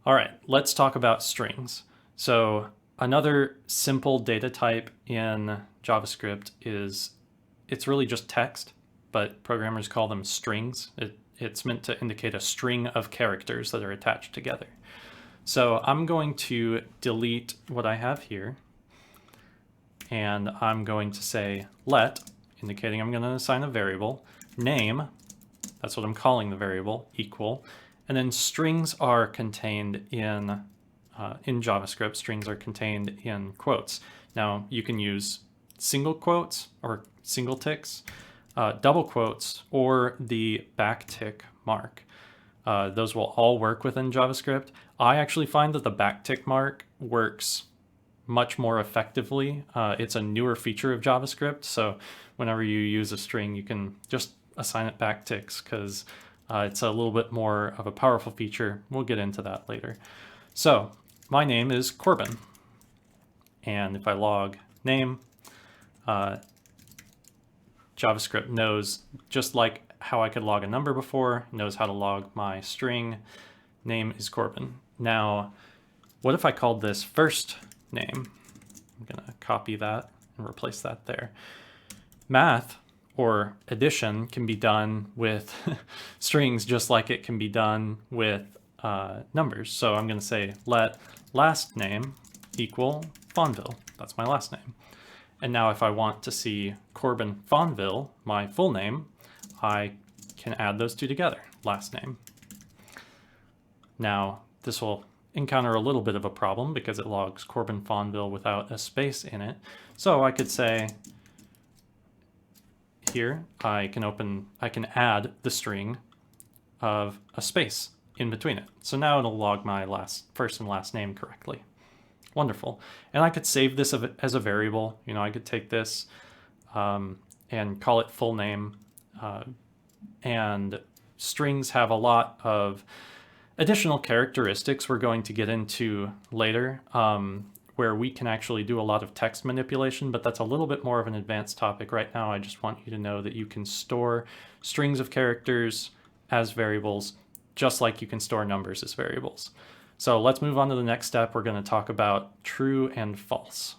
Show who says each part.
Speaker 1: All right, let's talk about strings. So another simple data type in JavaScript it's really just text, but programmers call them strings. It's meant to indicate a string of characters that are attached together. So I'm going to delete what I have here, and I'm going to say let, indicating I'm going to assign a variable, name, that's what I'm calling the variable, equal, and then strings are contained in JavaScript, strings are contained in quotes. Now you can use single quotes or single ticks, double quotes, or the backtick mark. Those will all work within JavaScript. I actually find that the backtick mark works much more effectively. It's a newer feature of JavaScript, so whenever you use a string, you can just assign it backticks because it's a little bit more of a powerful feature. We'll get into that later. So my name is Corbin, and if I log name, JavaScript knows, just like how I could log a number before, knows how to log my string. Name is Corbin. Now, what if I called this first name? I'm gonna copy that and replace that there. Math or addition can be done with strings just like it can be done with numbers. So I'm gonna say let last name equal Fonville. That's my last name. And now if I want to see Corbin Fonville, my full name, I can add those two together, last name. Now this will encounter a little bit of a problem because it logs Corbin Fonville without a space in it. So I could say here, I can add the string of a space in between it. So now it'll log my first and last name correctly. Wonderful. And I could save this as a variable. You know, I could take this and call it full name. And strings have a lot of additional characteristics we're going to get into later, where we can actually do a lot of text manipulation, but that's a little bit more of an advanced topic right now. I just want you to know that you can store strings of characters as variables, just like you can store numbers as variables. So let's move on to the next step. We're going to talk about true and false.